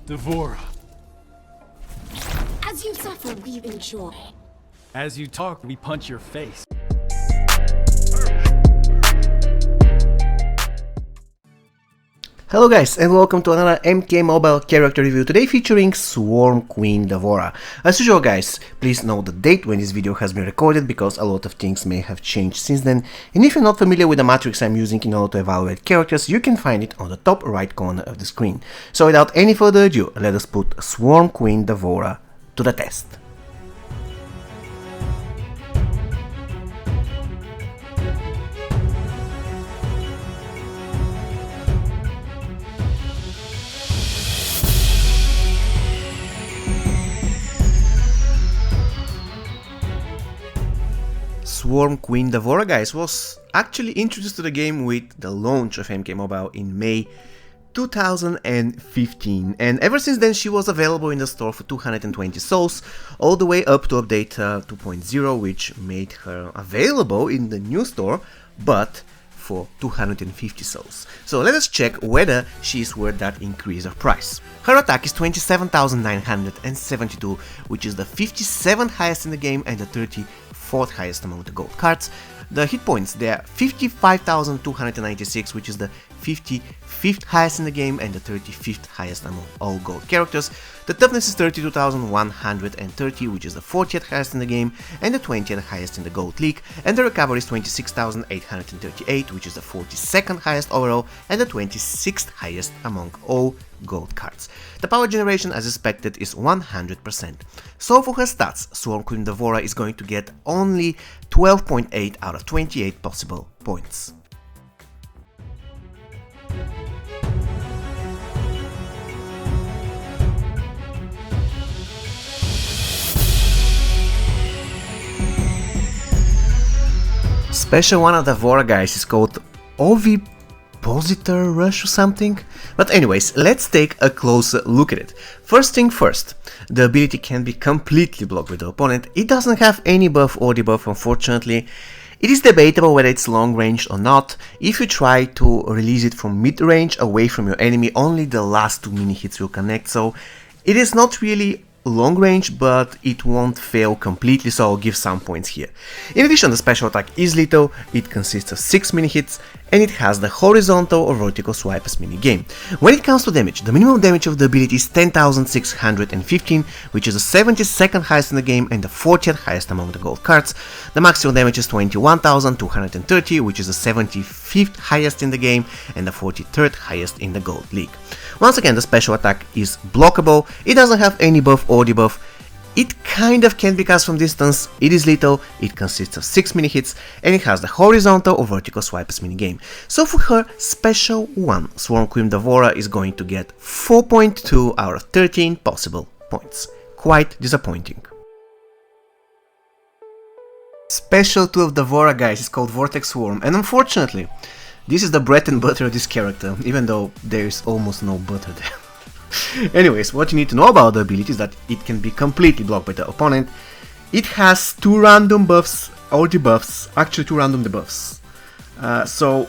D'Vorah. As you suffer, we enjoy. As you talk, we punch your face. Hello guys, and welcome to another MK Mobile character review, today featuring Swarm Queen D'Vorah. As usual guys, please note the date when this video has been recorded, because a lot of things may have changed since then, and if you're not familiar with the matrix I'm using in order to evaluate characters, you can find it on the top right corner of the screen. So without any further ado, let us put Swarm Queen D'Vorah to the test. Swarm Queen D'Vorah, guys, was actually introduced to the game with the launch of MK Mobile in May 2015, and ever since then she was available in the store for 220 souls, all the way up to update 2.0, which made her available in the new store, but for 250 souls. So let us check whether she is worth that increase of price. Her attack is 27,972, which is the 57th highest in the game and the 34th highest among the gold cards. The hit points, they are 55,296, which is the 55th highest in the game and the 35th highest among all gold characters. The toughness is 32,130, which is the 40th highest in the game and the 20th highest in the gold league. And the recovery is 26,838, which is the 42nd highest overall and the 26th highest among all gold cards. The power generation, as expected, is 100%. So for her stats, Swarm Queen D'Vorah is going to get only 12.8 out of 28 possible points. Special one of D'Vorah, guys, is called Ovipositor Rush or something. But anyways, let's take a closer look at it. First thing first, the ability can be completely blocked with the opponent. It doesn't have any buff or debuff, unfortunately. It is debatable whether it's long range or not. If you try to release it from mid range away from your enemy, only the last 2 mini hits will connect, so it is not really long range, but it won't fail completely, so I'll give some points here. In addition, the special attack is lethal. It consists of 6 mini hits and it has the horizontal or vertical swipe as mini game. When it comes to damage, the minimum damage of the ability is 10,615, which is the 72nd highest in the game and the 40th highest among the gold cards. The maximum damage is 21,230, which is the 75th highest in the game and the 43rd highest in the gold league. Once again, the special attack is blockable. It doesn't have any buff or debuff. It kind of can be cast from distance. It is lethal. It consists of 6 mini hits and it has the horizontal or vertical swipe as mini game. So for her special one, Swarm Queen D'Vorah is going to get 4.2 out of 13 possible points. Quite disappointing. Special 2 of D'Vorah, guys, is called Vortex Swarm, and unfortunately this is the bread and butter of this character, even though there is almost no butter there. Anyways, what you need to know about the ability is that it can be completely blocked by the opponent. It has 2 random buffs or debuffs, actually 2 random debuffs. So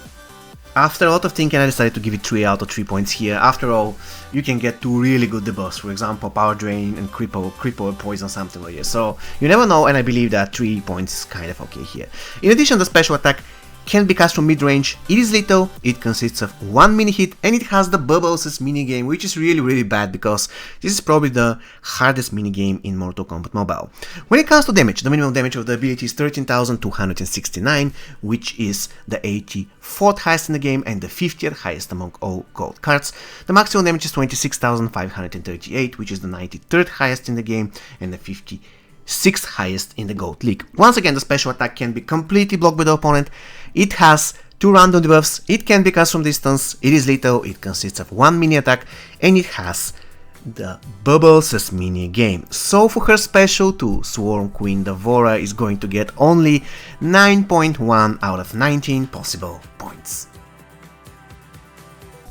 after a lot of thinking, I decided to give it 3 out of 3 points here. After all, you can get 2 really good debuffs, for example, Power Drain and Cripple or Poison, something like this. So you never know, and I believe that 3 points is kind of okay here. In addition, the special attack can be cast from mid-range. It is lethal, it consists of 1 mini hit and it has the Bubbles as minigame, which is really bad because this is probably the hardest minigame in Mortal Kombat Mobile. When it comes to damage, the minimum damage of the ability is 13,269, which is the 84th highest in the game and the 50th highest among all gold cards. The maximum damage is 26,538, which is the 93rd highest in the game and the 56th highest in the gold league. Once again, the special attack can be completely blocked by the opponent. It has 2 random debuffs, it can be cast from distance, it is lethal, it consists of 1 mini attack, and it has the Bubbles as mini game. So for her special 2, Swarm Queen D'Vorah is going to get only 9.1 out of 19 possible points.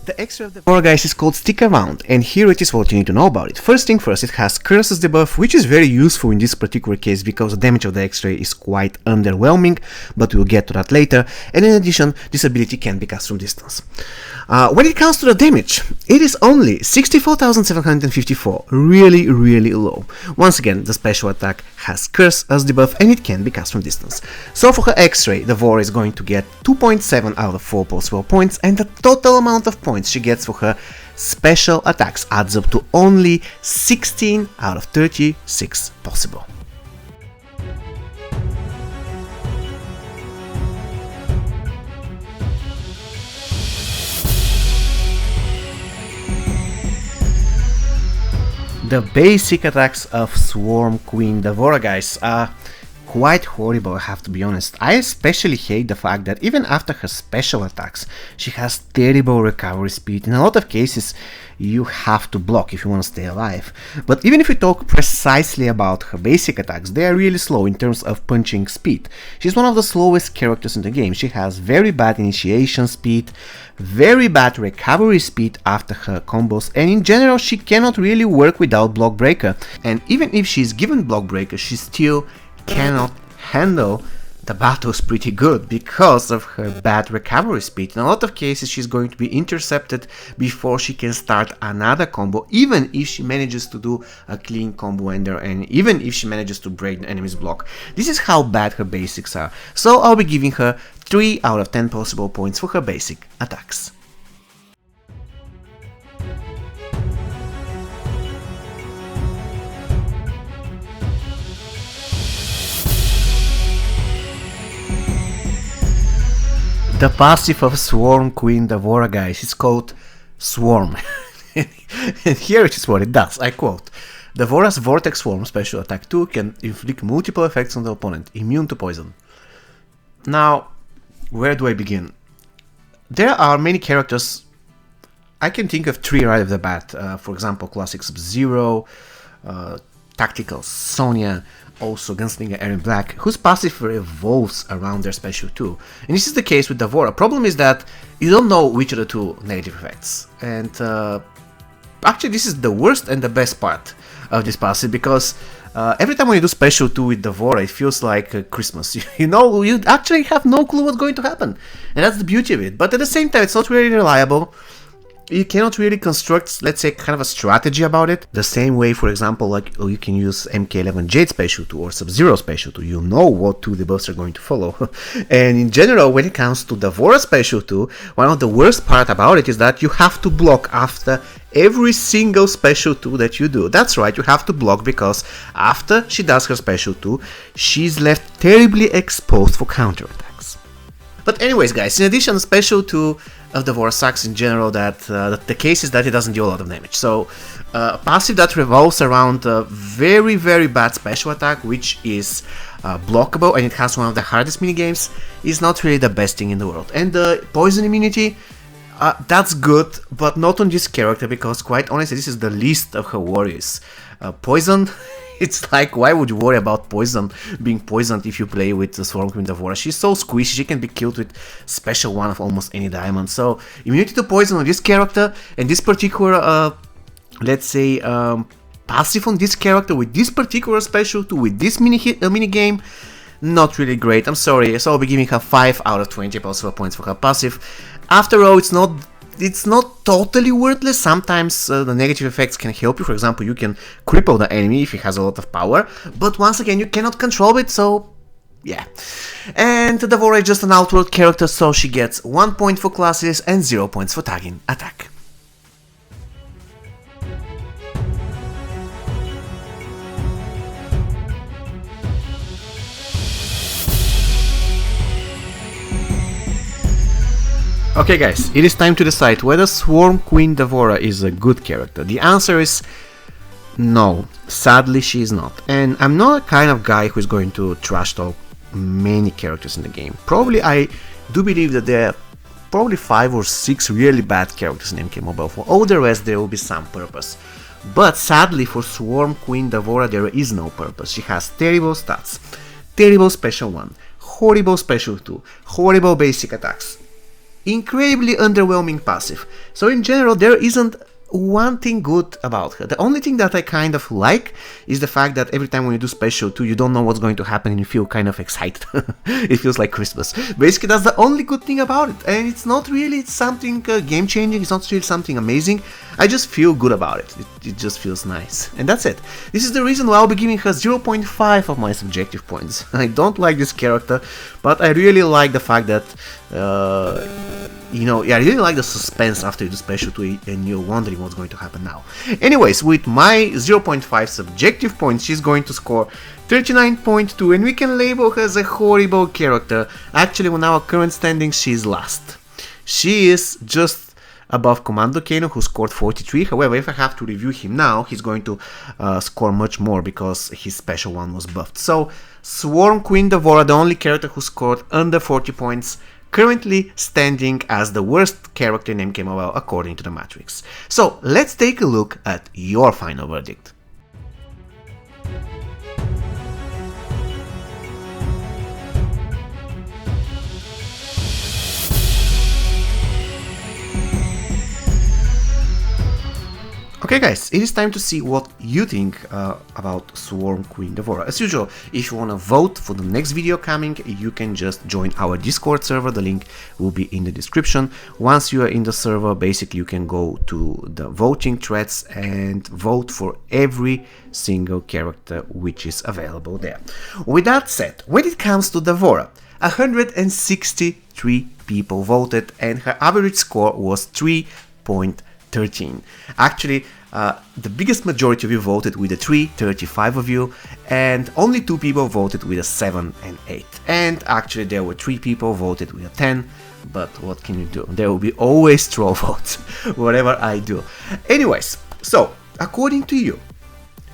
The extra of the Devora, guys, is called Stick Around, and here it is what you need to know about it. First thing first, it has Curse as debuff, which is very useful in this particular case because the damage of the X-Ray is quite underwhelming, but we'll get to that later. And in addition, this ability can be cast from distance. When it comes to the damage, it is only 64,754, really low. Once again, the special attack has Curse as debuff and it can be cast from distance. So for her X-Ray, the Devora is going to get 2.7 out of 4 possible points, and the total amount of points she gets for her special attacks adds up to only 16 out of 36 possible. The basic attacks of Swarm Queen Devora, guys, are quite horrible, I have to be honest. I especially hate the fact that even after her special attacks, she has terrible recovery speed. In a lot of cases, you have to block if you want to stay alive. But even if we talk precisely about her basic attacks, they are really slow in terms of punching speed. She's one of the slowest characters in the game. She has very bad initiation speed, very bad recovery speed after her combos, and in general she cannot really work without Block Breaker. And even if she's given Block Breaker, she still cannot handle the battles pretty good because of her bad recovery speed. In a lot of cases she's going to be intercepted before she can start another combo, even if she manages to do a clean combo ender and even if she manages to break the enemy's block. This is how bad her basics are. So I'll be giving her 3 out of 10 possible points for her basic attacks. The passive of Swarm Queen Devora, guys, is called Swarm. And here it is what it does, I quote: Devora's Vortex Swarm special attack 2 can inflict multiple effects on the opponent, immune to poison. Now, where do I begin? There are many characters, I can think of 3 right off the bat, for example, Classic Sub-Zero, Tactical Sonya, also Gunslinger Errin Black, whose passive revolves around their special 2. And this is the case with Devora. Problem is that you don't know which are the 2 negative effects. And actually this is the worst and the best part of this passive, because every time when you do special 2 with Devora, it feels like Christmas. You know, you actually have no clue what's going to happen. And that's the beauty of it. But at the same time, it's not really reliable. You cannot really construct, let's say, kind of a strategy about it. The same way, for example, like you can use MK11 Jade Special 2 or Sub-Zero Special 2. You know what 2 debuffs are going to follow. And in general, when it comes to Devora Special 2, one of the worst part about it is that you have to block after every single Special 2 that you do. That's right, you have to block because after she does her Special 2, she's left terribly exposed for counterattacks. But anyways, guys, in addition, Special 2 of Devora sucks in general, that the case is that it doesn't do a lot of damage. So passive that revolves around a very bad special attack, which is blockable, and it has one of the hardest minigames, is not really the best thing in the world. And the poison immunity, that's good, but not on this character, because quite honestly this is the least of her worries. Poison, it's like, why would you worry about poison, being poisoned if you play with the Swarm Queen Devora? She's so squishy, she can be killed with special 1 of almost any diamond. So immunity to poison on this character, and this particular, let's say, passive on this character with this particular special 2, with this mini game, not really great, I'm sorry. So I'll be giving her 5 out of 20 possible points for her passive. After all, it's not totally worthless. Sometimes the negative effects can help you. For example, you can cripple the enemy if he has a lot of power, but once again, you cannot control it, so yeah. And Devora is just an outward character, so she gets 1 point for classes and 0 points for tagging attack. Okay guys, it is time to decide whether Swarm Queen Devora is a good character. The answer is no, sadly she is not. And I'm not a kind of guy who is going to trash talk many characters in the game. Probably I do believe that there are probably 5 or 6 really bad characters in MK Mobile. For all the rest there will be some purpose. But sadly for Swarm Queen Devora there is no purpose. She has terrible stats, terrible special 1, horrible special 2, horrible basic attacks. incredibly underwhelming passive. So in general, there isn't one thing good about her. The only thing that I kind of like is the fact that every time when you do special 2, you don't know what's going to happen and you feel kind of excited. It feels like Christmas. Basically, that's the only good thing about it. And it's not really something game changing, it's not really something amazing. I just feel good about it. It just feels nice. And that's it. This is the reason why I'll be giving her 0.5 of my subjective points. I don't like this character, but I really like the fact that I really like the suspense after you do special 2 and you're wondering what's going to happen now. Anyways, with my 0.5 subjective points, she's going to score 39.2, and we can label her as a horrible character. Actually, on our current standings, she's last. She is just above Commando Kano, who scored 43. However, if I have to review him now, he's going to score much more because his special one was buffed. So, Swarm Queen D'Vorah, the only character who scored under 40 points, currently standing as the worst character in MKMOL according to the Matrix. So, let's take a look at your final verdict. Okay guys, it is time to see what you think about Swarm Queen D'Vorah. As usual, if you want to vote for the next video coming, you can just join our Discord server, the link will be in the description. Once you are in the server, basically you can go to the voting threads and vote for every single character which is available there. With that said, when it comes to D'Vorah, 163 people voted and her average score was 3.13. Actually, the biggest majority of you voted with a 3, 35 of you, and only 2 people voted with a 7 and 8. And actually there were 3 people voted with a 10, but what can you do? There will be always troll votes, whatever I do. Anyways, so, according to you,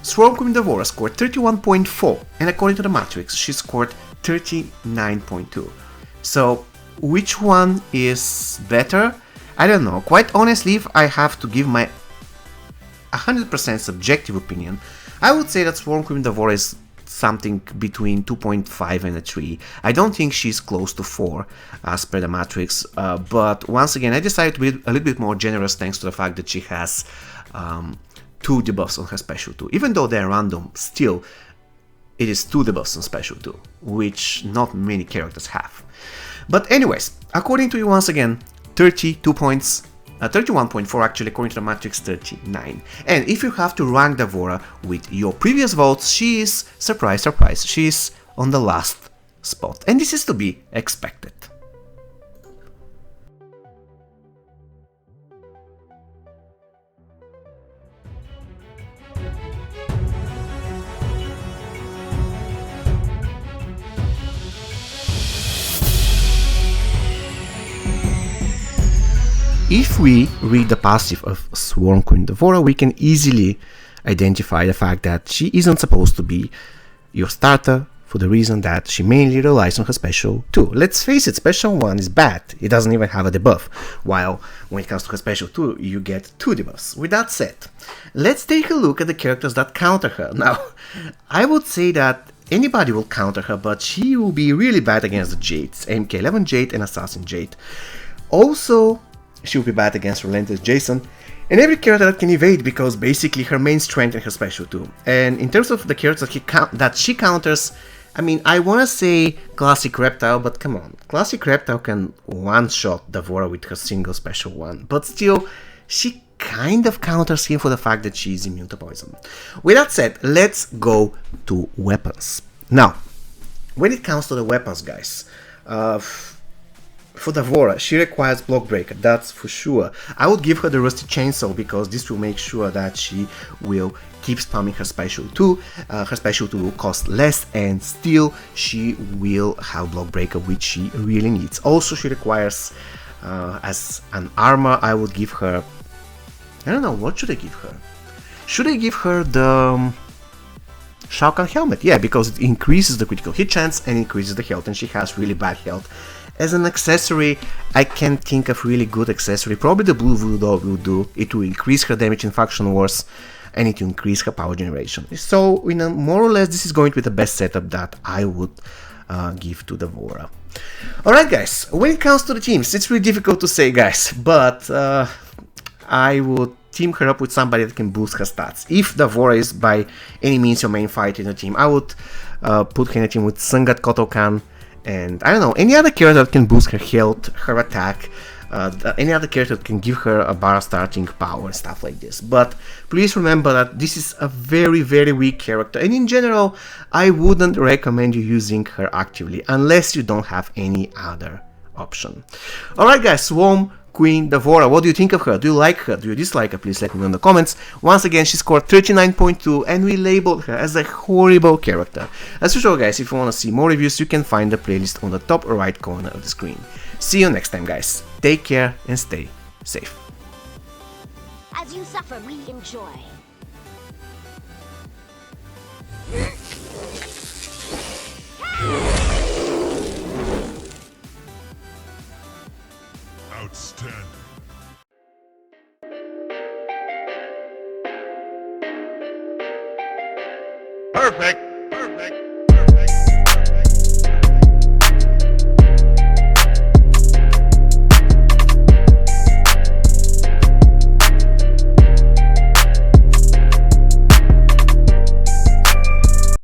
Swarm Queen D'Vorah scored 31.4, and according to the Matrix, she scored 39.2. So, which one is better? I don't know. Quite honestly, if I have to give my 100% subjective opinion, I would say that Swarm Queen D'Vorah is something between 2.5 and a 3. I don't think she's close to 4 as per the Matrix, but once again I decided to be a little bit more generous thanks to the fact that she has 2 debuffs on her special 2. Even though they're random, still it is 2 debuffs on special 2, which not many characters have. But anyways, according to you once again, 32 points, 31.4 actually, according to the Matrix, 39. And if you have to rank D'Vorah with your previous votes, she is, surprise, surprise, she is on the last spot. And this is to be expected. If we read the passive of Swarm Queen D'Vorah, we can easily identify the fact that she isn't supposed to be your starter for the reason that she mainly relies on her special 2. Let's face it, special 1 is bad, it doesn't even have a debuff, while when it comes to her special 2, you get 2 debuffs. With that said, let's take a look at the characters that counter her. Now, I would say that anybody will counter her, but she will be really bad against the Jades, MK11 Jade and Assassin Jade. Also, she will be bad against Relentless Jason, and every character that can evade, because basically her main strength and her special 2. And in terms of the characters that she counters, I mean, I wanna say Classic Reptile, but come on, Classic Reptile can one-shot D'Vorah with her single special 1, but still, she kind of counters him for the fact that she is immune to poison. With that said, let's go to weapons. Now, when it comes to the weapons, guys, for D'Vorah, she requires Block Breaker, that's for sure. I would give her the Rusty Chainsaw because this will make sure that she will keep spamming her special 2. Her special 2 will cost less and still she will have Block Breaker, which she really needs. Also, she requires, as an armor, I would give her, I don't know, what should I give her? Should I give her the Shao Kahn helmet? Yeah, because it increases the critical hit chance and increases the health, and she has really bad health. As an accessory, I can't think of really good accessory. Probably the Blue Voodoo Doll will do. It will increase her damage in Faction Wars and it will increase her power generation. So, more or less, this is going to be the best setup that I would give to D'Vorah. Alright guys, when it comes to the teams, it's really difficult to say guys, but I would team her up with somebody that can boost her stats. If D'Vorah is by any means your main fighter in the team, I would put her in a team with Sangat Kotokan and I don't know, any other character that can boost her health, her attack, any other character that can give her a bar starting power and stuff like this. But please remember that this is a very weak character, and in general I wouldn't recommend you using her actively unless you don't have any other option. Alright guys, Swarm Queen D'Vorah, what do you think of her? Do you like her? Do you dislike her? Please let me know in the comments. Once again, she scored 39.2 and we labeled her as a horrible character. As usual guys, if you want to see more reviews, you can find the playlist on the top right corner of the screen. See you next time guys. Take care and stay safe. As you suffer, we enjoy. Outstanding. Perfect.